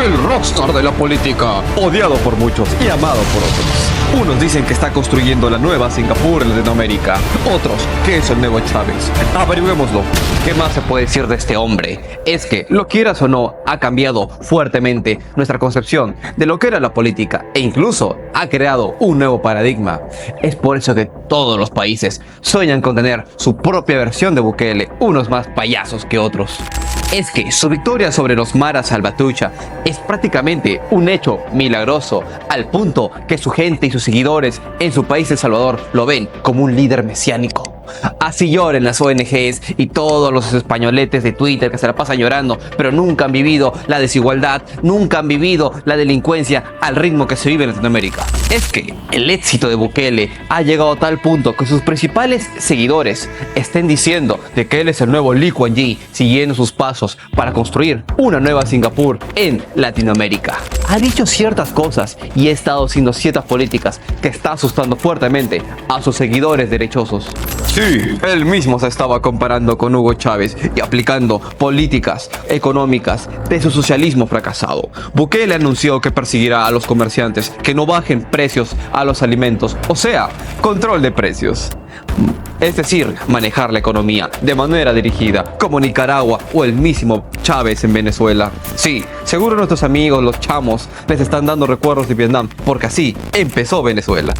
El rockstar de la política, odiado por muchos y amado por otros. Unos dicen que está construyendo la nueva Singapur en Latinoamérica, otros que es el nuevo Chávez. Averigüémoslo. ¿Qué más se puede decir de este hombre? Es que, lo quieras o no, ha cambiado fuertemente nuestra concepción de lo que era la política e incluso ha creado un nuevo paradigma. Es por eso que todos los países sueñan con tener su propia versión de Bukele, unos más payasos que otros. Es que su victoria sobre los Mara Salvatrucha es prácticamente un hecho milagroso, al punto que su gente y sus seguidores en su país El Salvador lo ven como un líder mesiánico. Así lloren las ONGs y todos los españoletes de Twitter que se la pasan llorando, pero nunca han vivido la desigualdad, nunca han vivido la delincuencia al ritmo que se vive en Latinoamérica. Es que el éxito de Bukele ha llegado a tal punto que sus principales seguidores estén diciendo de que él es el nuevo Lee Kuan Yew, siguiendo sus pasos para construir una nueva Singapur en Latinoamérica. Ha dicho ciertas cosas y ha estado haciendo ciertas políticas que está asustando fuertemente a sus seguidores derechosos. Sí, él mismo se estaba comparando con Hugo Chávez y aplicando políticas económicas de su socialismo fracasado. Bukele anunció que perseguirá a los comerciantes que no bajen precios a los alimentos, o sea, control de precios. Es decir, manejar la economía de manera dirigida, como Nicaragua o el mismo Chávez en Venezuela. Sí, seguro nuestros amigos los chamos les están dando recuerdos de Vietnam, porque así empezó Venezuela.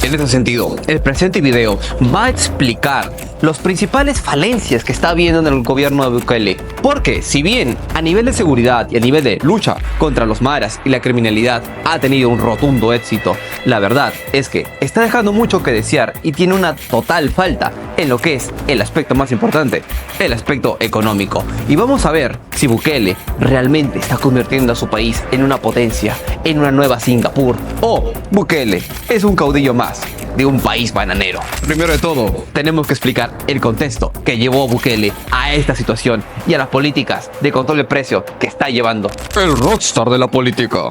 En ese sentido, el presente video va a explicar las principales falencias que está habiendo en el gobierno de Bukele. Porque si bien a nivel de seguridad y a nivel de lucha contra los maras y la criminalidad ha tenido un rotundo éxito, la verdad es que está dejando mucho que desear y tiene una total falta en lo que es el aspecto más importante, el aspecto económico. Y vamos a ver si Bukele realmente está convirtiendo a su país en una potencia, en una nueva Singapur, o Bukele es un caudillo más de un país bananero. Primero de todo, tenemos que explicar el contexto que llevó a Bukele a esta situación y a las políticas de control de precio que está llevando. El rockstar de la política.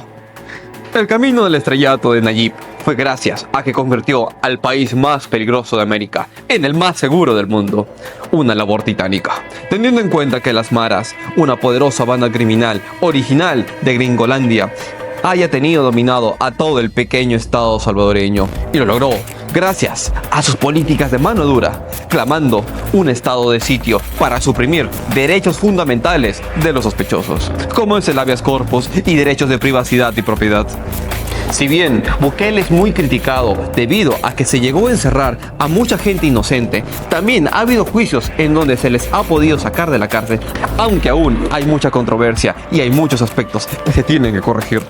El camino del estrellato de Nayib fue gracias a que convirtió al país más peligroso de América en el más seguro del mundo. Una labor titánica, teniendo en cuenta que las Maras, una poderosa banda criminal original de Gringolandia, haya tenido dominado a todo el pequeño estado salvadoreño, y lo logró gracias a sus políticas de mano dura, clamando un estado de sitio para suprimir derechos fundamentales de los sospechosos, como es el habeas corpus y derechos de privacidad y propiedad. Si bien Bukele es muy criticado debido a que se llegó a encerrar a mucha gente inocente, también ha habido juicios en donde se les ha podido sacar de la cárcel, aunque aún hay mucha controversia y hay muchos aspectos que se tienen que corregir.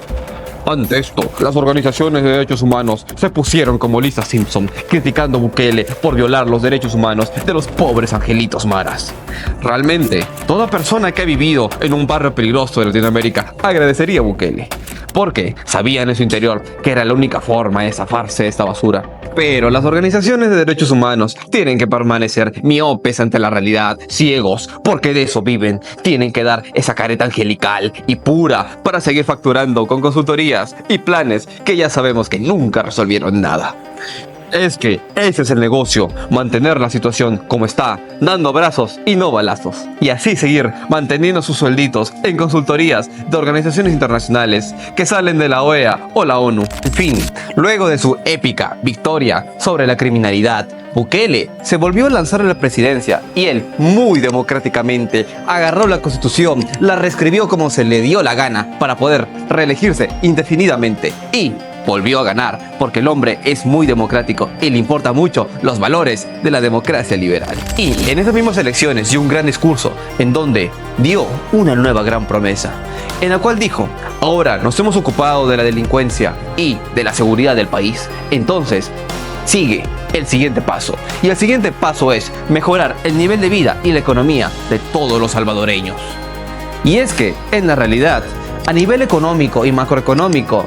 Ante esto, las organizaciones de derechos humanos se pusieron como Lisa Simpson, criticando a Bukele por violar los derechos humanos de los pobres angelitos maras. Realmente, toda persona que ha vivido en un barrio peligroso de Latinoamérica agradecería a Bukele, porque sabían en su interior que era la única forma de zafarse de esta basura. Pero las organizaciones de derechos humanos tienen que permanecer miopes ante la realidad, ciegos, porque de eso viven. Tienen que dar esa careta angelical y pura para seguir facturando con consultorías y planes que ya sabemos que nunca resolvieron nada. Es que ese es el negocio, mantener la situación como está, dando abrazos y no balazos. Y así seguir manteniendo sus suelditos en consultorías de organizaciones internacionales que salen de la OEA o la ONU. En fin, luego de su épica victoria sobre la criminalidad, Bukele se volvió a lanzar a la presidencia y él, muy democráticamente, agarró la constitución, la reescribió como se le dio la gana para poder reelegirse indefinidamente y volvió a ganar, porque el hombre es muy democrático y le importa mucho los valores de la democracia liberal. Y en esas mismas elecciones dio un gran discurso en donde dio una nueva gran promesa, en la cual dijo: ahora nos hemos ocupado de la delincuencia y de la seguridad del país, entonces sigue el siguiente paso. Y el siguiente paso es mejorar el nivel de vida y la economía de todos los salvadoreños. Y es que, en la realidad, a nivel económico y macroeconómico,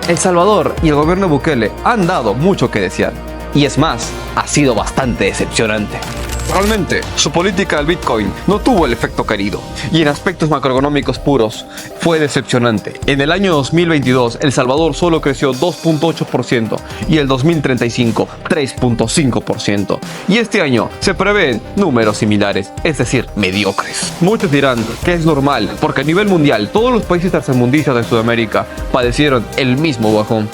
El Salvador y el gobierno de Bukele han dado mucho que desear. Y es más, ha sido bastante decepcionante. Realmente, su política del Bitcoin no tuvo el efecto querido, y en aspectos macroeconómicos puros, fue decepcionante. En el año 2022, El Salvador solo creció 2.8% y el 2035, 3.5%. Y este año se prevén números similares, es decir, mediocres. Muchos dirán que es normal, porque a nivel mundial, todos los países tercermundistas de Sudamérica padecieron el mismo bajón.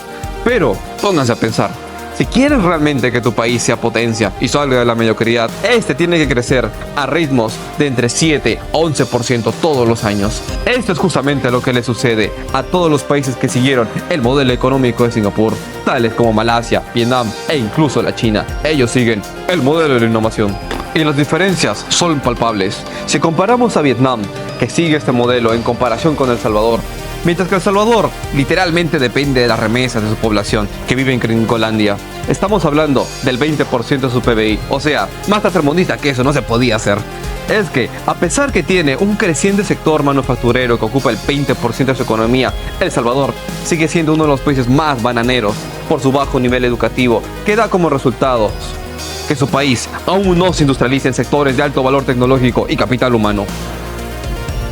Pero, pónganse a pensar. Si quieres realmente que tu país sea potencia y salga de la mediocridad, este tiene que crecer a ritmos de entre 7 a 11% todos los años. Esto es justamente lo que le sucede a todos los países que siguieron el modelo económico de Singapur, tales como Malasia, Vietnam e incluso la China. Ellos siguen el modelo de la innovación. Y las diferencias son palpables. Si comparamos a Vietnam, que sigue este modelo en comparación con El Salvador, mientras que El Salvador literalmente depende de las remesas de su población que vive en Gringolandia, estamos hablando del 20% de su PBI, o sea, más tercermundista que eso no se podía hacer. Es que, a pesar que tiene un creciente sector manufacturero que ocupa el 20% de su economía, El Salvador sigue siendo uno de los países más bananeros por su bajo nivel educativo, que da como resultado que su país aún no se industrializa en sectores de alto valor tecnológico y capital humano.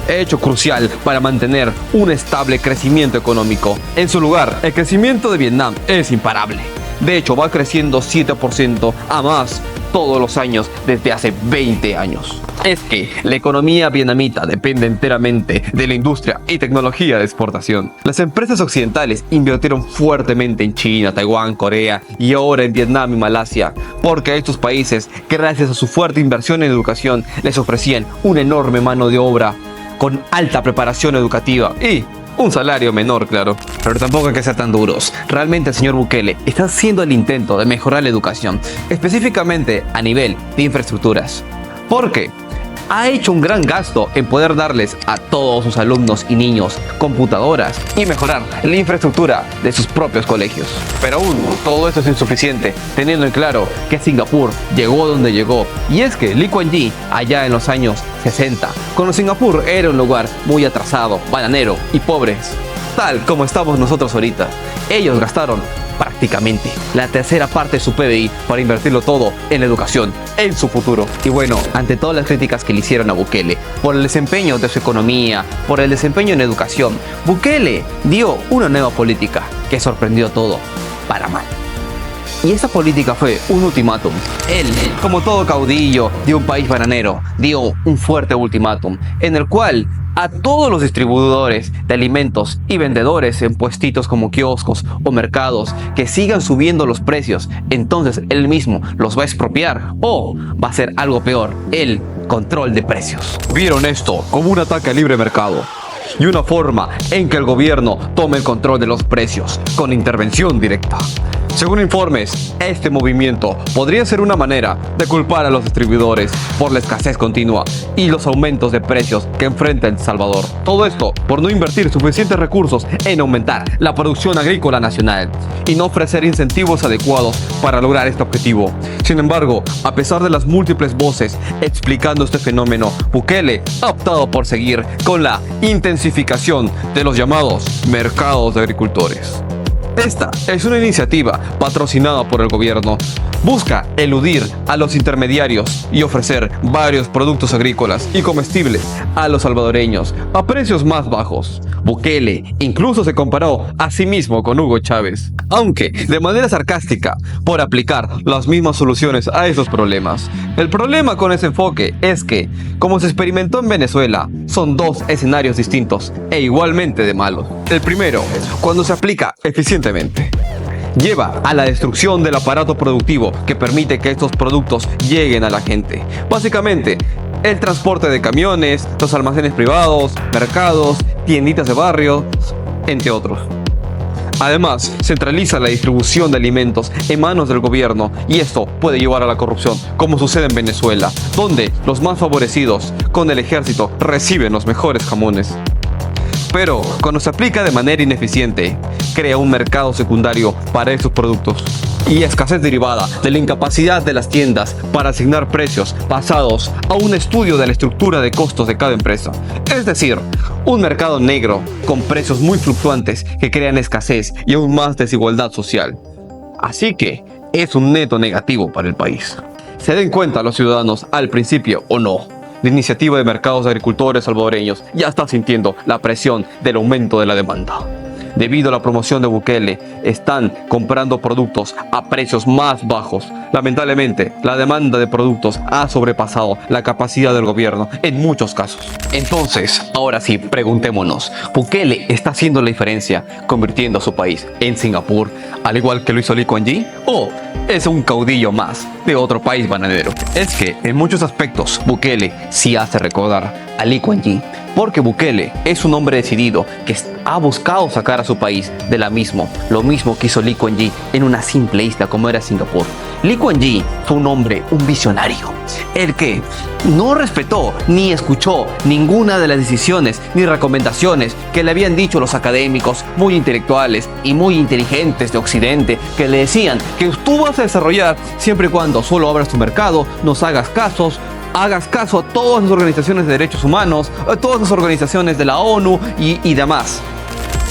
Hecho crucial para mantener un estable crecimiento económico. En su lugar, el crecimiento de Vietnam es imparable. De hecho, va creciendo 7% a más todos los años desde hace 20 años. Es que la economía vietnamita depende enteramente de la industria y tecnología de exportación. Las empresas occidentales invirtieron fuertemente en China, Taiwán, Corea y ahora en Vietnam y Malasia, porque a estos países, gracias a su fuerte inversión en educación, les ofrecían una enorme mano de obra con alta preparación educativa y un salario menor, claro. Pero tampoco hay que ser tan duros. Realmente el señor Bukele está haciendo el intento de mejorar la educación, específicamente a nivel de infraestructuras. Porque ha hecho un gran gasto en poder darles a todos sus alumnos y niños computadoras y mejorar la infraestructura de sus propios colegios. Pero aún todo esto es insuficiente, teniendo en claro que Singapur llegó donde llegó. Y es que Lee Kuan Yew, allá en los años 60, cuando Singapur era un lugar muy atrasado, bananero y pobres, tal como estamos nosotros ahorita, ellos gastaron prácticamente la tercera parte de su PBI para invertirlo todo en la educación, en su futuro. Y bueno, ante todas las críticas que le hicieron a Bukele por el desempeño de su economía, por el desempeño en educación, Bukele dio una nueva política que sorprendió todo para mal. Y esa política fue un ultimátum. Él, como todo caudillo de un país bananero, dio un fuerte ultimátum en el cual a todos los distribuidores de alimentos y vendedores en puestitos como kioscos o mercados que sigan subiendo los precios, entonces él mismo los va a expropiar o va a hacer algo peor, el control de precios. Vieron esto como un ataque al libre mercado y una forma en que el gobierno tome el control de los precios con intervención directa. Según informes, este movimiento podría ser una manera de culpar a los distribuidores por la escasez continua y los aumentos de precios que enfrenta El Salvador. Todo esto por no invertir suficientes recursos en aumentar la producción agrícola nacional y no ofrecer incentivos adecuados para lograr este objetivo. Sin embargo, a pesar de las múltiples voces explicando este fenómeno, Bukele ha optado por seguir con la intensificación de los llamados mercados de agricultores. Esta es una iniciativa patrocinada por el gobierno. Busca eludir a los intermediarios y ofrecer varios productos agrícolas y comestibles a los salvadoreños a precios más bajos. Bukele incluso se comparó a sí mismo con Hugo Chávez, aunque de manera sarcástica, por aplicar las mismas soluciones a esos problemas. El problema con ese enfoque es que, como se experimentó en Venezuela, son dos escenarios distintos e igualmente de malos. El primero, cuando se aplica eficientemente, lleva a la destrucción del aparato productivo que permite que estos productos lleguen a la gente. Básicamente, el transporte de camiones, los almacenes privados, mercados, tienditas de barrio, entre otros. Además, centraliza la distribución de alimentos en manos del gobierno y esto puede llevar a la corrupción, como sucede en Venezuela, donde los más favorecidos con el ejército reciben los mejores jamones. Pero, cuando se aplica de manera ineficiente, crea un mercado secundario para estos productos y escasez derivada de la incapacidad de las tiendas para asignar precios basados a un estudio de la estructura de costos de cada empresa. Es decir, un mercado negro con precios muy fluctuantes que crean escasez y aún más desigualdad social. Así que, es un neto negativo para el país. Se den cuenta los ciudadanos al principio o no. La iniciativa de mercados de agricultores salvadoreños ya está sintiendo la presión del aumento de la demanda. Debido a la promoción de Bukele, están comprando productos a precios más bajos. Lamentablemente, la demanda de productos ha sobrepasado la capacidad del gobierno en muchos casos. Entonces, ahora sí, preguntémonos, ¿Bukele está haciendo la diferencia convirtiendo a su país en Singapur, al igual que lo hizo Lee Kuan Yew? ¿O es un caudillo más de otro país bananero? Es que, en muchos aspectos, Bukele sí hace recordar a Lee Kuan Yew, porque Bukele es un hombre decidido que ha buscado sacar a su país de la misma, lo mismo que hizo Lee Kuan Yew en una simple isla como era Singapur. Lee Kuan Yew fue un hombre, un visionario, el que no respetó ni escuchó ninguna de las decisiones ni recomendaciones que le habían dicho los académicos muy intelectuales y muy inteligentes de Occidente, que le decían que tú vas a desarrollar siempre y cuando solo abras tu mercado, nos hagas caso a todas las organizaciones de derechos humanos, a todas las organizaciones de la ONU y demás.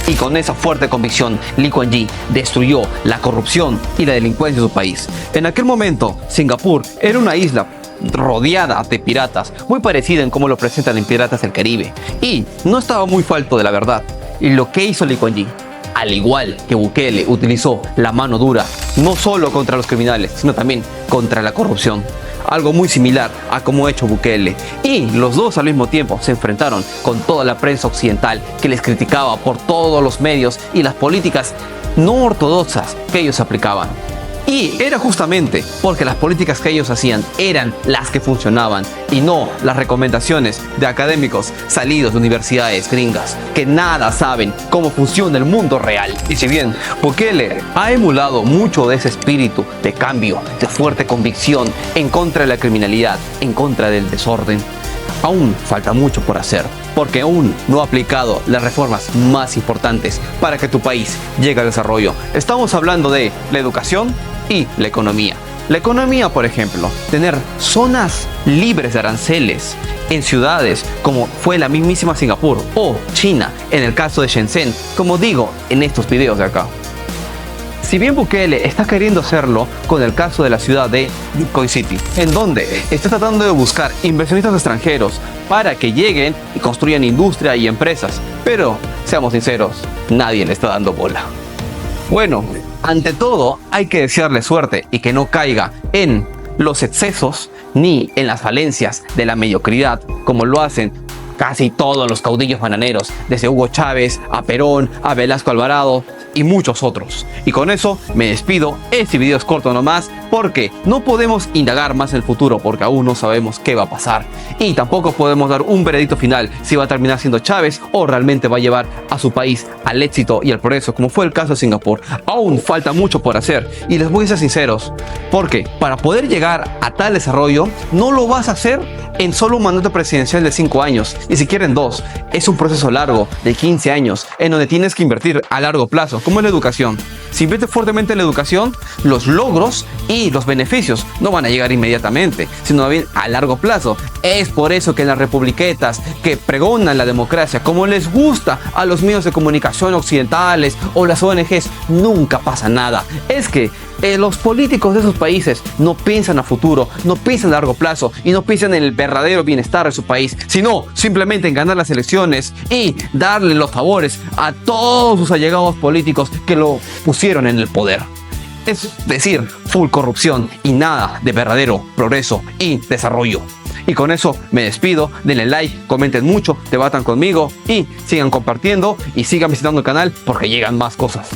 Y con esa fuerte convicción, Lee Kuan Yew destruyó la corrupción y la delincuencia de su país. En aquel momento, Singapur era una isla rodeada de piratas, muy parecida en cómo lo presentan en Piratas del Caribe, y no estaba muy falto de la verdad. Y lo que hizo Lee Kuan Yew, al igual que Bukele, utilizó la mano dura, no solo contra los criminales, sino también contra la corrupción. Algo muy similar a como ha hecho Bukele. Y los dos al mismo tiempo se enfrentaron con toda la prensa occidental que les criticaba por todos los medios y las políticas no ortodoxas que ellos aplicaban. Y era justamente porque las políticas que ellos hacían eran las que funcionaban y no las recomendaciones de académicos salidos de universidades gringas que nada saben cómo funciona el mundo real. Y si bien Bukele ha emulado mucho de ese espíritu de cambio, de fuerte convicción en contra de la criminalidad, en contra del desorden, aún falta mucho por hacer, porque aún no ha aplicado las reformas más importantes para que tu país llegue al desarrollo. Estamos hablando de la educación y la economía. La economía, por ejemplo, tener zonas libres de aranceles en ciudades como fue la mismísima Singapur o China en el caso de Shenzhen, como digo en estos videos de acá. Si bien Bukele está queriendo hacerlo con el caso de la ciudad de Bitcoin City, en donde está tratando de buscar inversionistas extranjeros para que lleguen y construyan industria y empresas, pero seamos sinceros, nadie le está dando bola. Bueno, ante todo hay que desearle suerte y que no caiga en los excesos ni en las falencias de la mediocridad como lo hacen casi todos los caudillos bananeros, desde Hugo Chávez a Perón, a Velasco Alvarado y muchos otros. Y con eso me despido. Este video es corto nomás porque no podemos indagar más en el futuro porque aún no sabemos qué va a pasar. Y tampoco podemos dar un veredicto final si va a terminar siendo Chávez o realmente va a llevar a su país al éxito y al progreso, como fue el caso de Singapur. Aún falta mucho por hacer y les voy a ser sinceros, porque para poder llegar a tal desarrollo no lo vas a hacer en solo un mandato presidencial de 5 años, ni siquiera en 2. Es un proceso largo de 15 años en donde tienes que invertir a largo plazo, como en la educación. Si inviertes fuertemente en la educación, los logros y los beneficios no van a llegar inmediatamente, sino bien a largo plazo. Es por eso que en las republiquetas que pregonan la democracia, como les gusta a los medios de comunicación occidentales o las ONGs, nunca pasa nada. Es que los políticos de esos países no piensan a futuro, no piensan a largo plazo y no piensan en el verdadero bienestar de su país, sino simplemente en ganar las elecciones y darle los favores a todos sus allegados políticos que lo pusieron en el poder. Es decir, full corrupción y nada de verdadero progreso y desarrollo. Y con eso me despido, denle like, comenten mucho, debatan conmigo y sigan compartiendo y sigan visitando el canal porque llegan más cosas.